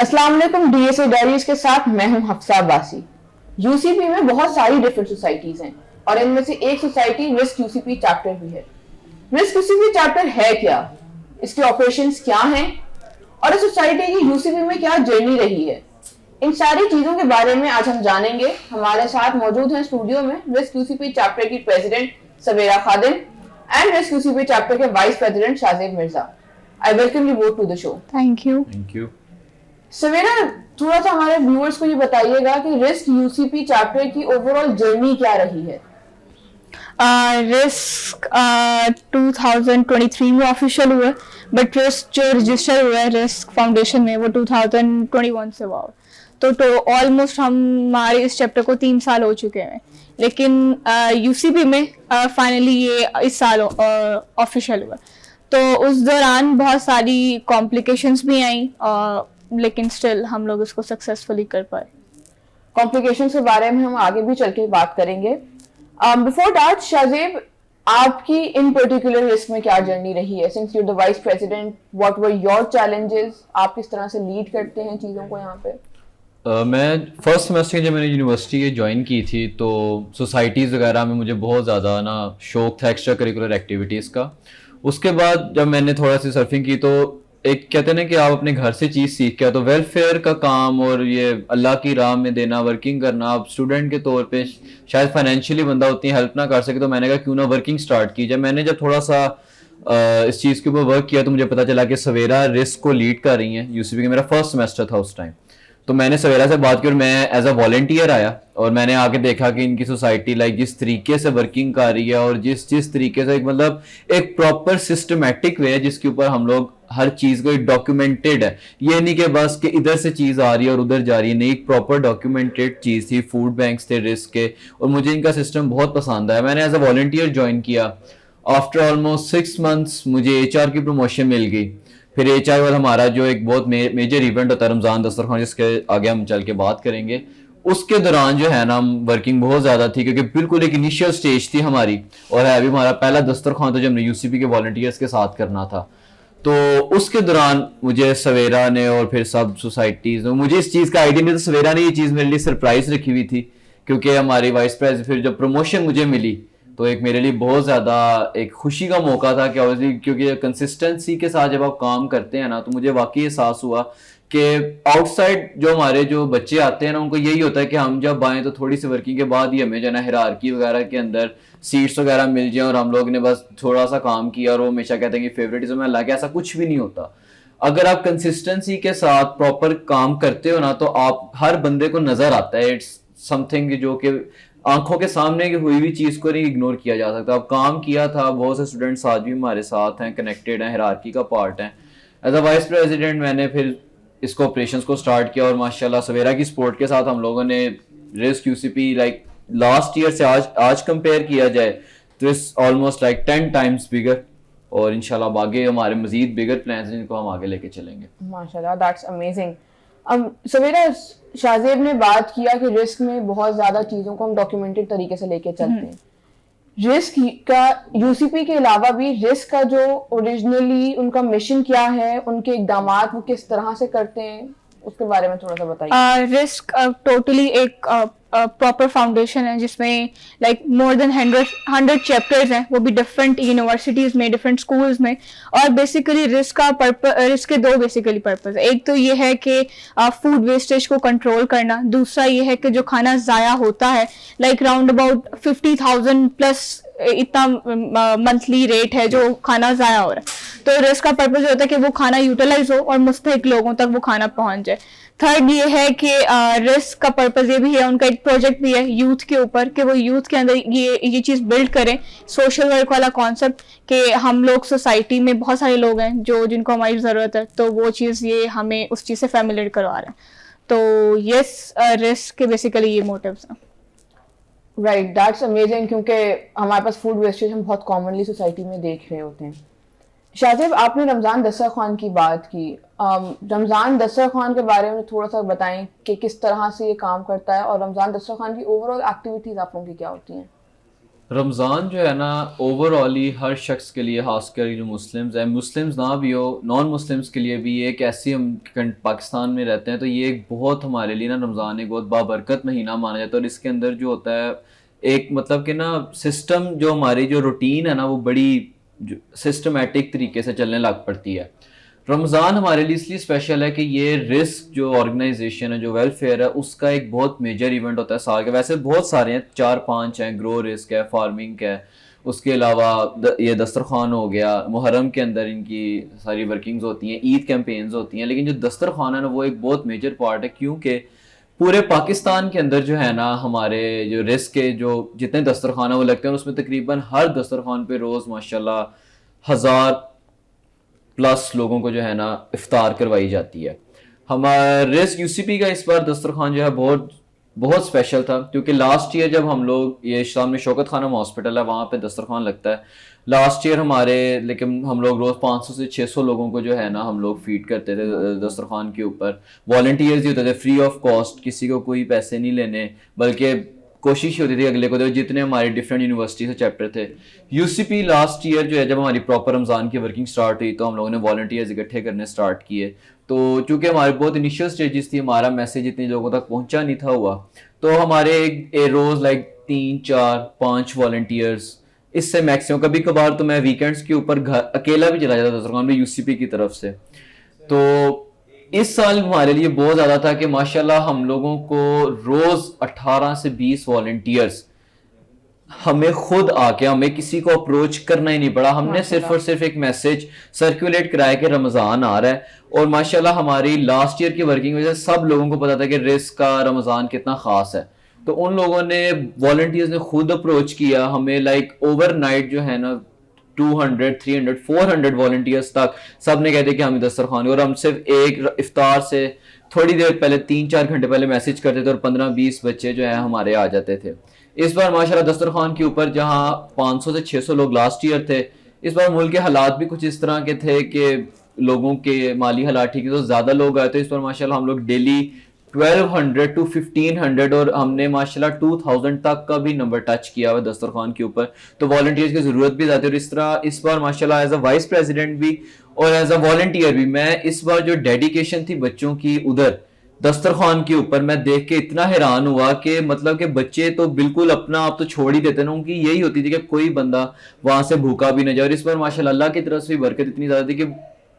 अस्सलाम वालेकुम। DSA diaries के साथ मैं हूं हफ्सा अब्बासी। यूसीपी में बहुत सारी डिफरेंट सोसाइटीज हैं और इनमें से एक सोसाइटी रिस्क यूसीपी चैप्टर भी है। रिस्क यूसीपी चैप्टर है क्या, इसके ऑपरेशंस क्या हैं और इस सोसाइटी की यूसीपी में क्या जर्नी रही है, इन सारी चीजों के बारे में आज हम जानेंगे। हमारे साथ मौजूद हैं स्टूडियो में रिस्क यूसीपी चैप्टर की president Savera Khadim and risk UCP chapter के vice president Shazeb Mirza. I welcome you both to the show. Thank you. Thank you. Savera, थोड़ा सा हमारे व्यूअर्स को ये बताइएगा कि रिस्क यूसीपी चैप्टर की ओवरऑल जर्नी क्या रही है। रिस्क 2023 में ऑफिशियल हुआ, बट रिस्क जो रजिस्टर हुआ है रिस्क फाउंडेशन में वो 2021 से हुआ। तो ऑलमोस्ट हमारे इस चैप्टर को 3 साल हो चुके हैं, लेकिन यूसीपी में फाइनली ये इस साल ऑफिशियल हुआ। तो उस दौरान बहुत सारी कॉम्प्लिकेशंस भी आई, लेकिन स्टिल हम लोग इसको सक्सेसफुली कर पाए। कॉम्प्लिकेशंस के बारे में हम आगे भी चल के बात करेंगे। बिफोर दैट शाज़ेब, आपकी इन पर्टिकुलर रिस्क में क्या जर्नी रही है? Since you the vice president, what were your challenges? आप किस तरह से लीड करते हैं चीज़ों को यहाँ पे? मैं फर्स्ट सेमेस्टर जब मैंने यूनिवर्सिटी ज्वाइन की थी तो सोसाइटीज़ वगैरह में मुझे बहुत ज़्यादा ना शौक था एक्स्ट्रा करिकुलर एक्टिविटीज़ का। उसके बाद जब मैंने थोड़ा सी सर्फिंग की तो एक कहते हैं ना कि आप अपने घर से चीज़ सीख के, तो वेलफेयर का काम और ये अल्लाह की राह में देना, वर्किंग करना, आप स्टूडेंट के तौर पे शायद फाइनेंशियली बंदा उतनी हेल्प ना कर सके, तो मैंने कहा क्यों ना वर्किंग स्टार्ट की। जब थोड़ा सा इस चीज़ के ऊपर वर्क किया तो मुझे पता चला कि सवेरा रिस्क को लीड कर रही हैं यूसीपी के। मेरा फर्स्ट सेमेस्टर था उस टाइम, तो मैंने सवेरा से बात की और मैं एज अ वॉलंटियर आया और मैंने आके देखा कि इनकी सोसाइटी लाइक जिस तरीके से वर्किंग कर रही है और जिस तरीके से एक प्रॉपर सिस्टमेटिक वे है जिसके ऊपर हम लोग हर चीज को डॉक्यूमेंटेड है। ये नहीं कि बस कि इधर से चीज आ रही है और उधर जा रही है, नहीं, एक प्रॉपर डॉक्यूमेंटेड चीज थी। फूड बैंक्स थे रिस्क के और मुझे इनका सिस्टम बहुत पसंद आया। मैंने एज अ वॉलंटियर ज्वाइन किया। आफ्टर ऑलमोस्ट 6 मंथ्स मुझे एचआर की प्रमोशन मिल गई। फिर एचआर वाला हमारा जो एक बहुत मेजर इवेंट होता है रमजान दस्तरखान, जिसके आगे हम चल के बात करेंगे, उसके दौरान जो है ना वर्किंग बहुत ज्यादा थी क्योंकि बिल्कुल एक इनिशियल स्टेज थी हमारी और है अभी हमारा पहला दस्तरखान था जो हमने यूसीपी के वॉलंटियर्स के साथ करना था। तो उसके दौरान मुझे सवेरा ने और फिर सब सोसाइटीज, मुझे इस चीज का आइडिया नहीं था, सवेरा ने ये चीज मेरे लिए सरप्राइज रखी हुई थी क्योंकि हमारी वाइस प्रेसिडेंट फिर जब प्रमोशन मुझे मिली तो एक मेरे लिए बहुत ज़्यादा एक खुशी का मौका था कि ऑब्वियसली क्योंकि कंसिस्टेंसी के साथ जब आप काम करते हैं ना तो मुझे वाकई एहसास हुआ कि आउटसाइड जो हमारे जो बच्चे आते हैं ना उनको यही होता है कि हम जब आएँ तो थोड़ी सी वर्किंग के बाद ही हमें जो है ना हिरारकी वगैरह के अंदर सीट्स वगैरह मिल जाए और हम लोग ने बस थोड़ा सा काम किया और वो हमेशा कहते हैं कि फेवरेटिज्म में, हालांकि ऐसा कुछ भी नहीं होता। अगर आप कंसिस्टेंसी के साथ प्रॉपर काम करते हो ना तो आप हर बंदे को नजर आता है। इट्स समथिंग जो कि आंखों के सामने की हुई हुई चीज को नहीं इग्नोर किया जा सकता। अब काम किया था, बहुत से स्टूडेंट्स आज भी हमारे साथ हैं, कनेक्टेड हैं, हिरारकी का पार्ट हैं। एज अ वाइस प्रेसिडेंट मैंने फिर इसको ऑपरेशंस को स्टार्ट किया और माशाल्लाह सवेरा की सपोर्ट के साथ हम लोगों ने risk UCP like last year से आज कंपेयर किया जाए तो it's almost like 10 times bigger और इंशाल्लाह आगे हमारे मजीद बिगर प्लान्स हैं जिनको हम आगे लेके चलेंगे। माशाल्लाह, दैट्स अमेजिंग। सवेरा, शाज़ेब ने बात किया कि रिस्क में बहुत ज्यादा चीजों को हम डॉक्यूमेंटेड तरीके से लेके चलते हैं। रिस्क का यूसीपी के अलावा भी रिस्क का जो ओरिजिनली उनका मिशन क्या है, उनके इकदामात वो किस तरह से करते हैं, उसके बारे में थोड़ा सा बताइए। रिस्क टोटली एक प्रॉपर फाउंडेशन है जिसमें लाइक मोर देन 100 चैप्टर्स हैं, वो भी डिफरेंट यूनिवर्सिटीज में, डिफरेंट स्कूल्स में। और बेसिकली रिस्क का पर्पस, रिस्क के 2 बेसिकली पर्पस है। एक तो ये है कि फूड वेस्टेज को कंट्रोल करना, दूसरा ये है कि जो खाना ज़ाया होता है लाइक राउंड अबाउट 50,000 प्लस इतना मंथली रेट है जो खाना ज़ाया हो रहा है। तो रिस्क का पर्पस होता है कि वो खाना यूटिलाइज हो और मुस्तहिक लोगों तक वो खाना पहुंच जाए। थर्ड ये है कि रिस्क का पर्पस ये भी है, उनका एक प्रोजेक्ट भी है यूथ के ऊपर कि वो यूथ के अंदर ये चीज़ बिल्ड करें, सोशल वर्क वाला कॉन्सेप्ट कि हम लोग सोसाइटी में बहुत सारे लोग हैं जिनको हमारी ज़रूरत है, तो वो चीज़ ये हमें उस चीज़ से फैमिलियर करवा रहे हैं। तो यस, रिस्क के बेसिकली ये मोटिव्स हैं। राइट, दैट्स अमेजिंग क्योंकि हमारे पास फूड वेस्टेज हम बहुत कॉमनली सोसाइटी में देख रहे होते हैं। शाज़ेब, आपने रमज़ान दस्तरखान की बात की। रमज़ान दस्तरखान के बारे में थोड़ा सा बताएं कि किस तरह से ये काम करता है और रमज़ान दस्तरखान की ओवरऑल एक्टिविटीज़ आप लोगों की क्या होती हैं? रमज़ान जो है ना ओवरऑल ही हर शख्स के लिए, खासकर जो मुस्लिम्स हैं, मुस्लिम्स ना भी हो, नॉन मुस्लिम्स के लिए भी एक ऐसी, हम पाकिस्तान में रहते हैं तो ये एक बहुत हमारे लिए ना रमज़ान एक बहुत बाबरकत महीना माना जाता है। और इसके अंदर जो होता है एक मतलब कि ना सिस्टम, जो हमारी जो रूटीन है ना वो बड़ी सिस्टमेटिक तरीके से चलने लग पड़ती है। रमज़ान हमारे लिए इसलिए स्पेशल है कि ये रिस्क जो ऑर्गेनाइजेशन है, जो वेलफेयर है, उसका एक बहुत मेजर इवेंट होता है साल का। वैसे बहुत सारे हैं, 4-5 हैं, ग्रो रिस्क है, फार्मिंग है, उसके अलावा ये दस्तरखान हो गया, मुहर्रम के अंदर इनकी सारी वर्किंग्स होती हैं, ईद कैंपेन्स होती हैं। लेकिन जो दस्तरखान है ना वो एक बहुत मेजर पार्ट है, क्योंकि पूरे पाकिस्तान के अंदर जो है ना हमारे जो रिस्क के जो जितने दस्तरखान है वो लगते हैं, उसमें तकरीबन हर दस्तरखान पे रोज़ माशाल्लाह 1000 प्लस लोगों को जो है ना इफ्तार करवाई जाती है। हमारे रिस्क यूसीपी का इस बार दस्तरखान जो है बहुत बहुत स्पेशल था, क्योंकि लास्ट ईयर जब हम लोग ये सामने शौकत खानम हॉस्पिटल है वहाँ पे दस्तरखान लगता है, लास्ट ईयर हमारे, लेकिन हम लोग रोज़ 500 से 600 लोगों को जो है ना हम लोग फीड करते थे दस्तरखान के ऊपर। वॉलंटियर्स ही होते थे, फ्री ऑफ कॉस्ट, किसी को कोई पैसे नहीं लेने, बल्कि कोशिश होती थी अगले को दो। जितने हमारे डिफरेंट यूनिवर्सिटी से चैप्टर थे, यूसीपी लास्ट ईयर जो है जब हमारी प्रॉपर रमज़ान की वर्किंग स्टार्ट हुई तो हम लोगों ने वॉलंटियर्स इकट्ठे करने स्टार्ट किए। तो चूंकि हमारे बहुत इनिशियल स्टेजेस थी, हमारा मैसेज इतने लोगों तक पहुंचा नहीं था हुआ, तो हमारे रोज लाइक 3-4-5 वॉलंटियर्स, इससे मैक्सिमम, कभी कभार तो मैं वीकेंड्स के ऊपर घर अकेला भी चला जाता था में यूसीपी की तरफ से। तो इस साल हमारे लिए बहुत ज्यादा था कि माशाल्लाह हम लोगों को रोज 18 से 20 वॉलंटियर्स, हमें खुद आके, हमें किसी को अप्रोच करना ही नहीं पड़ा, हमने सिर्फ और सिर्फ एक मैसेज सर्कुलेट कराया कि रमजान आ रहा है। और माशाल्लाह हमारी लास्ट ईयर की वर्किंग वजह से सब लोगों को पता था कि रिस्क का रमजान कितना खास है, तो उन लोगों ने, वॉलंटियर्स ने खुद अप्रोच किया हमें, लाइक ओवरनाइट जो है ना 200, 300, 400 वॉलंटियर्स तक सब ने कहते कि हम दस्तरखान, और हम सिर्फ एक इफ्तार से थोड़ी देर पहले 3-4 घंटे पहले मैसेज करते थे और 15-20 बच्चे जो है हमारे आ जाते थे। इस बार माशाल्लाह दस्तरखान के ऊपर जहां 500 से 600 लोग लास्ट ईयर थे, इस बार मुल्क के हालात भी कुछ इस तरह के थे कि लोगों के माली हालात ठीक है तो ज्यादा लोग आए, तो इस बार माशाल्लाह हम लोग डेली 1200 to 1500 और हमने माशाल्लाह 2000 तक का भी नंबर टच किया हुआ दस्तरखान के ऊपर। तो वॉलंटियर्स की जरूरत भी ज्यादा है, और इस तरह इस बार माशाल्लाह एज अ वाइस प्रेसिडेंट भी और एज अ वॉलंटियर भी, मैं इस बार जो डेडिकेशन थी बच्चों की उधर दस्तरखान के ऊपर, मैं देख के इतना हैरान हुआ कि मतलब कि बच्चे तो बिल्कुल अपना आप तो छोड़ ही देते ना, उनकी यही होती थी कि कोई बंदा वहां से भूखा भी न जाए। और इस बार माशाल्लाह अल्लाह की तरफ से बरकत इतनी ज्यादा थी कि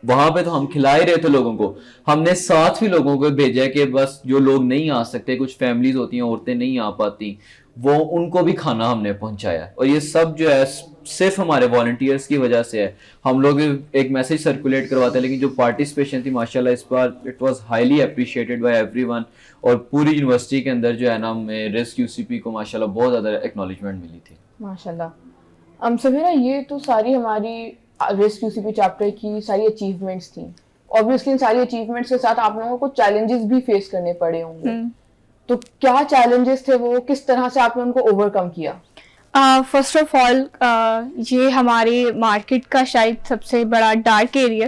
वहां पे तो हम खिला ही रहे थे लोगों को, हमने साथ भी लोगों को भेजा कि बस जो लोग नहीं आ सकते, कुछ फैमिलीज होती हैं, औरतें नहीं आ पाती, वो उनको भी खाना हमने पहुंचाया। और ये सब जो है सिर्फ हमारे वॉलंटियर्स की वजह से है। हम लोग एक मैसेज सर्कुलेट करवाते हैं, लेकिन जो पार्टिसिपेशन थी माशाल्लाह इस बार it was highly appreciated by everyone, और पूरी यूनिवर्सिटी के अंदर जो है ना हमें रिस्क यूसीपी को माशाल्लाह बहुत ज़्यादा एक्नॉलेजमेंट मिली थी माशाल्लाह। हम सभी ना, ये तो सारी हमारी रिस्क यूसीपी चैप्टर की सारी अचीवमेंट्स थी। ऑब्वियसली इन सारी अचीवमेंट्स के साथ आप लोगों को चैलेंजेस भी फेस करने पड़े होंगे, तो क्या चैलेंजेस थे वो, किस तरह से आपने उनको ओवरकम किया? फर्स्ट ऑफ ऑल ये हमारे मार्केट का शायद सबसे बड़ा डार्क एरिया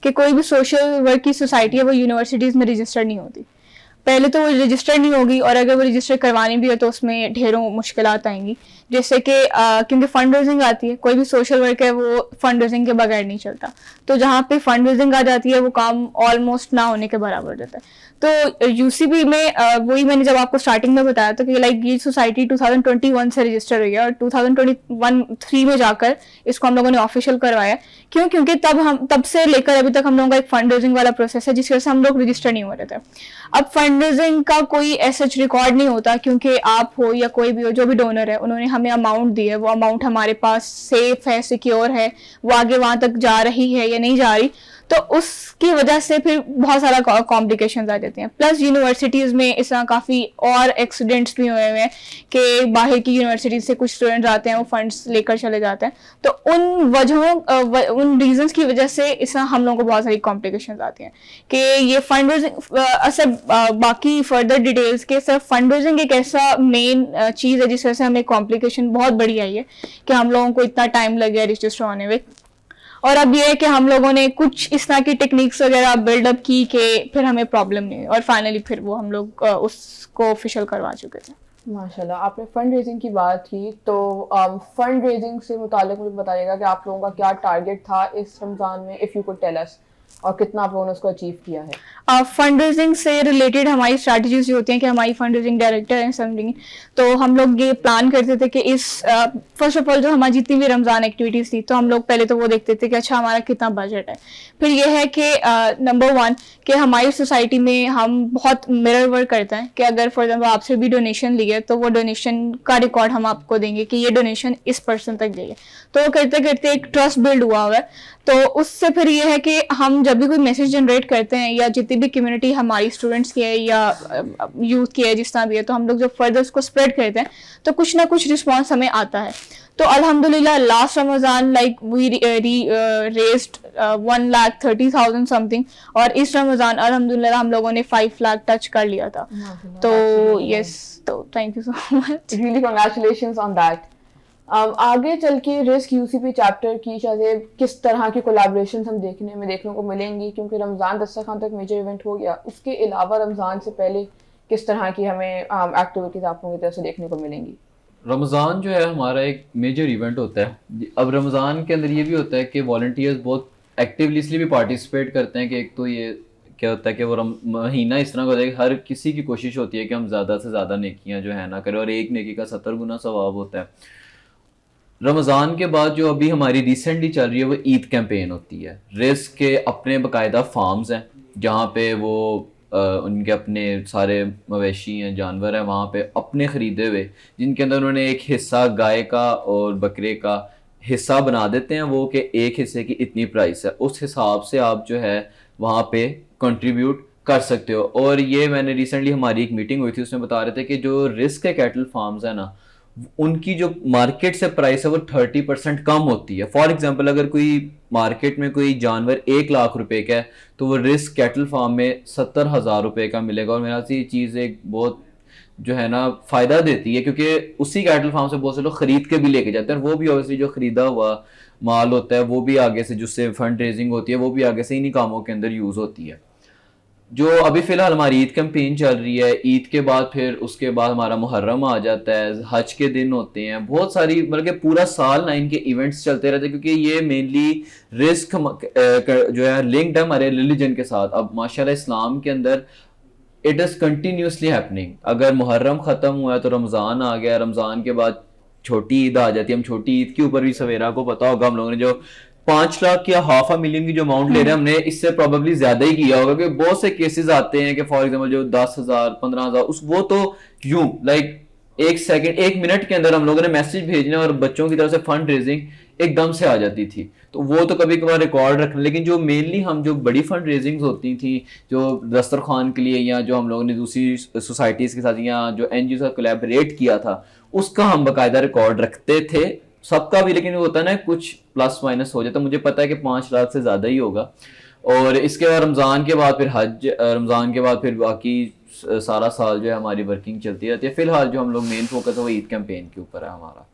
कि कोई भी सोशल वर्क की सोसाइटी है वो यूनिवर्सिटीज़ में रजिस्टर नहीं होती। पहले तो वो रजिस्टर नहीं होगी, और अगर वो रजिस्टर करवानी भी है तो उसमें ढेरों मुश्किलात आएंगी, जैसे कि क्योंकि फंड रेजिंग आती है, कोई भी सोशल वर्क है वो फंड रेजिंग के बगैर नहीं चलता, तो जहाँ पे फंड रेजिंग आ जाती है वो काम ऑलमोस्ट ना होने के बराबर रहता है। तो यूसीबी में वही मैंने जब आपको स्टार्टिंग में बताया था कि लाइक ये सोसाइटी 2021 से रजिस्टर हुई है, और 2021-3 में जाकर इसको हम लोगों ने ऑफिशियल करवाया। क्यों? क्योंकि तब से लेकर अभी तक हम लोगों का एक फंड रेजिंग वाला प्रोसेस है जिसकी वजह से हम लोग रजिस्टर नहीं हो रहे थे। अब फंड रेजिंग का कोई ऐसा रिकॉर्ड नहीं होता, क्योंकि आप हो या कोई भी हो, जो भी डोनर है उन्होंने हमें अमाउंट दी है, वो अमाउंट हमारे पास सेफ है, सिक्योर है, वो आगे वहां तक जा रही है या नहीं जा रही, तो उसकी वजह से फिर बहुत सारा कॉम्प्लिकेशंस आ जाते हैं। प्लस यूनिवर्सिटीज़ में इस तरह काफ़ी और एक्सीडेंट्स भी हुए हुए हैं कि बाहर की यूनिवर्सिटीज़ से कुछ स्टूडेंट्स आते हैं, वो फंड्स लेकर चले जाते हैं, तो उन वजहों उन रीजंस की वजह से इस तरह हम लोगों को बहुत सारी कॉम्प्लिकेशंस आती हैं कि ये फंड रेजिंग, बाकी फर्दर डिटेल्स के सिर्फ फंड रेजिंग एक ऐसा मेन चीज़ है जिस वजह से हमें कॉम्प्लिकेशन बहुत बड़ी आई है कि हम लोगों को इतना टाइम लग गया रजिस्टर होने में। और अब ये है कि हम लोगों ने कुछ इस तरह की टेक्निक्स वगैरह बिल्डअप की कि फिर हमें प्रॉब्लम नहीं हुई, और फाइनली फिर वो हम लोग उसको ऑफिशियल करवा चुके थे। माशाल्लाह, आपने फंड रेजिंग की बात की, तो फंड रेजिंग से मुतालिक मुझे बताइएगा कि आप लोगों का क्या टारगेट था इस रमज़ान में, if you could tell us, और कितना आप लोगों ने उसको अचीव किया है? फंड रेजिंग से रिलेटेड हमारी स्ट्रैटेजीज ये होती हैं कि हमारी फंड रेजिंग डायरेक्टर हैं समथिंग, तो हम लोग ये प्लान करते थे कि इस फर्स्ट ऑफ ऑल जो हमारी जितनी भी रमज़ान एक्टिविटीज़ थी, तो हम लोग पहले तो वो देखते थे कि अच्छा हमारा कितना बजट है। फिर ये है कि नंबर वन कि हमारी सोसाइटी में हम बहुत मिरर वर्क करते हैं कि अगर फॉर एग्जाम्पल आपसे भी डोनेशन लिए तो वो डोनेशन का रिकॉर्ड हम आपको देंगे कि ये डोनेशन इस पर्सन तक गई है। तो वो करते करते एक ट्रस्ट बिल्ड हुआ हुआ है। तो उससे फिर ये है कि हम जब भी कोई मैसेज जनरेट करते हैं या जितनी भी कम्युनिटी हमारी स्टूडेंट्स की है या यूथ की है जिस तरह भी है, तो हम लोग जब फर्दर उसको स्प्रेड करते हैं तो कुछ ना कुछ रिस्पॉन्स हमें आता है। तो अल्हम्दुलिल्लाह last Ramzan like we raised 1,30,000 something, और इस रमज़ान अल्हम्दुलिल्लाह हम लोगों ने 5 लाख टच कर लिया था। तो यस, तो thank you so much, really congratulations on that. आगे चल के रिस्क यूसीपी चैप्टर की शायद किस तरह की कोलैबोरेशंस हम देखने को मिलेंगी, क्योंकि रमज़ान दस्तरखान तक मेजर इवेंट हो गया, इसके अलावा रमज़ान से पहले किस तरह की हमें एक्टिविटीज़ आप लोगों की तरफ से देखने को मिलेंगी? रमज़ान जो है हमारा एक मेजर इवेंट होता है। अब रमज़ान के अंदर ये भी होता है कि वॉलंटियर्स बहुत एक्टिवली इसलिए भी पार्टिसिपेट करते हैं कि एक तो ये क्या होता है कि वो महीना इस तरह का होता है कि हर किसी की कोशिश होती है कि हम ज़्यादा से ज़्यादा नेकियां जो है ना करें, और एक नेकी का 70 गुना सवाब होता है। रमज़ान के बाद जो अभी हमारी रिसेंटली चल रही है वो ईद कैंपेन होती है। रिस्क के अपने बाकायदा फार्म्स हैं जहाँ पे वो उनके अपने सारे मवेशी हैं, जानवर हैं, वहाँ पे अपने ख़रीदे हुए जिनके अंदर उन्होंने एक हिस्सा गाय का और बकरे का हिस्सा बना देते हैं, वो कि एक हिस्से की इतनी प्राइस है, उस हिसाब से आप जो है वहाँ पे कंट्रीब्यूट कर सकते हो। और ये मैंने रिसेंटली हमारी एक मीटिंग हुई थी, उसमें बता रहे थे कि जो रिस्क के कैटल फार्म्स है ना, उनकी जो मार्केट से प्राइस है वो 30% कम होती है। फॉर एग्जांपल अगर कोई मार्केट में कोई जानवर 1 लाख रुपए का है तो वो रिस्क कैटल फार्म में 70,000 रुपए का मिलेगा। और मेरा से ये चीज़ एक बहुत जो है ना फ़ायदा देती है, क्योंकि उसी कैटल फार्म से बहुत से लोग खरीद के भी लेके जाते हैं, वो भी ऑब्वियसली जो खरीदा हुआ माल होता है वो भी आगे से जिससे फंड रेजिंग होती है वो भी आगे से इन्हीं कामों के अंदर यूज़ होती है। जो अभी फ़िलहाल हमारी ईद कैंपेन चल रही है, ईद के बाद फिर उसके बाद हमारा मुहर्रम आ जाता है, हज के दिन होते हैं, बहुत सारी बल्कि पूरा साल ना इनके इवेंट्स चलते रहते हैं, क्योंकि ये मेनली रिस्क जो है लिंक्ड है हमारे रिलीजन के साथ। अब माशाल्लाह इस्लाम के अंदर इट इज़ कंटिन्यूसली हैपनिंग। अगर मुहर्रम ख़त्म हुआ है तो रमज़ान आ गया, रमज़ान के बाद छोटी ईद आ जाती है। हम छोटी ईद के ऊपर भी सवेरा को पता होगा हम लोगों ने जो 5 लाख या $500,000 की जो अमाउंट ले रहे हैं हमने इससे प्रोबेबली ज्यादा ही किया होगा, क्योंकि बहुत से केसेस आते हैं कि फॉर एग्जांपल जो 10,000 15,000 उस वो तो यूं लाइक 1 मिनट के अंदर हम लोगों ने मैसेज भेजने और बच्चों की तरफ से फंड रेजिंग एकदम से आ जाती थी। तो वो तो कभी कभार रिकॉर्ड रखना, लेकिन जो मेनली हम जो बड़ी फंड रेजिंग होती थी जो दस्तरखान के लिए या जो हम लोगों ने दूसरी सोसाइटीज के साथ या जो एनजीओ से कोलैबोरेट किया था उसका हम बाकायदा रिकॉर्ड रखते थे सबका भी। लेकिन होता है ना कुछ प्लस माइनस हो जाता है, मुझे पता है कि 5 लाख से ज़्यादा ही होगा। और इसके बाद रमज़ान के बाद फिर हज, रमज़ान के बाद फिर बाकी सारा साल जो है हमारी वर्किंग चलती रहती है। फिलहाल जो हम लोग मेन फोकस है वो ईद कैंपेन के ऊपर है हमारा।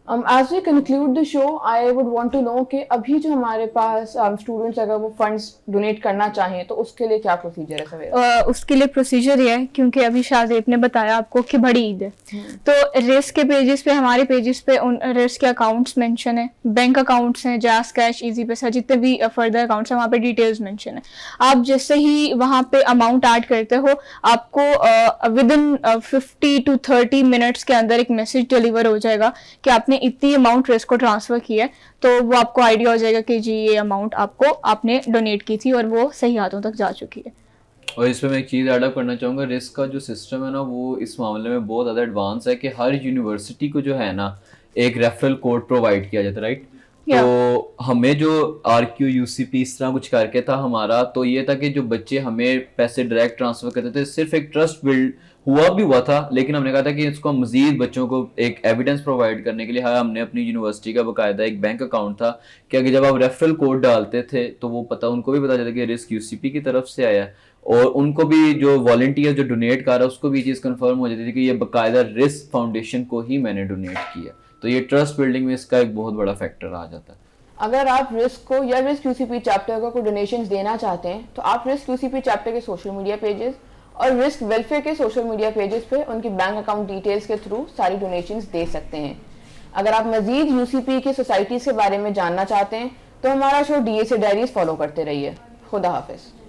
As we conclude the show, I would want to know कि अभी जो हमारे पास स्टूडेंट्स अगर वो फंड्स डोनेट करना चाहें तो उसके लिए क्या प्रोसीजर है सवेरा? उसके लिए प्रोसीजर ये है, क्योंकि अभी शाहजेब ने बताया आपको कि बड़ी ईद है, तो रिस्क के पेजेस पे हमारे पेजेस पे उन रिस्क के अकाउंट्स मेंशन है, बैंक अकाउंट्स हैं, जैस कैश, इजी पैसा, जितने भी फर्दर अकाउंट्स हैं वहाँ पे डिटेल्स मेंशन है। आप जैसे ही वहाँ पे अमाउंट ऐड करते हो आपको विद इन 50 to 30 मिनट्स के अंदर एक मैसेज डिलीवर हो जाएगा कि आपने इतनी अमाउंट रिस्क को ट्रांसफर की है, तो वो आपको आइडिया हो जाएगा कि जी ये अमाउंट आपने डोनेट की थी और वो सही हाथों तक जा चुकी है। और इसमें मैं एक चीज़ ऐड अप करना चाहूँगा, रिस्क का जो सिस्टम है ना वो इस मामले में बहुत ज़्यादा एडवांस है कि हर यूनिवर्सिटी को जो है ना एक रेफरल कोड प्रोवाइड किया जाता है, राइट? तो हमें जो RQ UCP इस तरह कुछ करके था हमारा, तो ये था कि जो बच्चे हमें पैसे डायरेक्ट ट्रांसफर करते थे, सिर्फ एक ट्रस्ट बिल्ड हुआ था, लेकिन हमने कहा था कि इसको मजीद बच्चों को एक एविडेंस प्रोवाइड करने के लिए हमने अपनी यूनिवर्सिटी का बाकायदा एक बैंक अकाउंट था कि अगर जब आप रेफरल कोड डालते थे तो वो उनको भी पता चलता कि रिस्क UCP की तरफ से आया, और उनको भी जो वॉलंटियर जो डोनेट कर रहा है उसको भी ये चीज़ कंफर्म हो जाती थी कि ये बाकायदा रिस्क फाउंडेशन को ही मैंने डोनेट किया। तो ये ट्रस्ट बिल्डिंग में इसका एक बहुत बड़ा फैक्टर आ जाता है। अगर आप रिस्क को या रिस्क UCP चैप्टर को डोनेशंस देना चाहते हैं तो आप रिस्क UCP चैप्टर के सोशल मीडिया पेजेस और रिस्क वेलफेयर के सोशल मीडिया पेजेस पे उनकी बैंक अकाउंट डिटेल्स के थ्रू सारी डोनेशंस दे सकते हैं। अगर आप मजीद यूसीपी की सोसाइटीज़ के बारे में जानना चाहते हैं तो हमारा शो DSA डायरीज फॉलो करते रहिए। खुदा हाफिज़।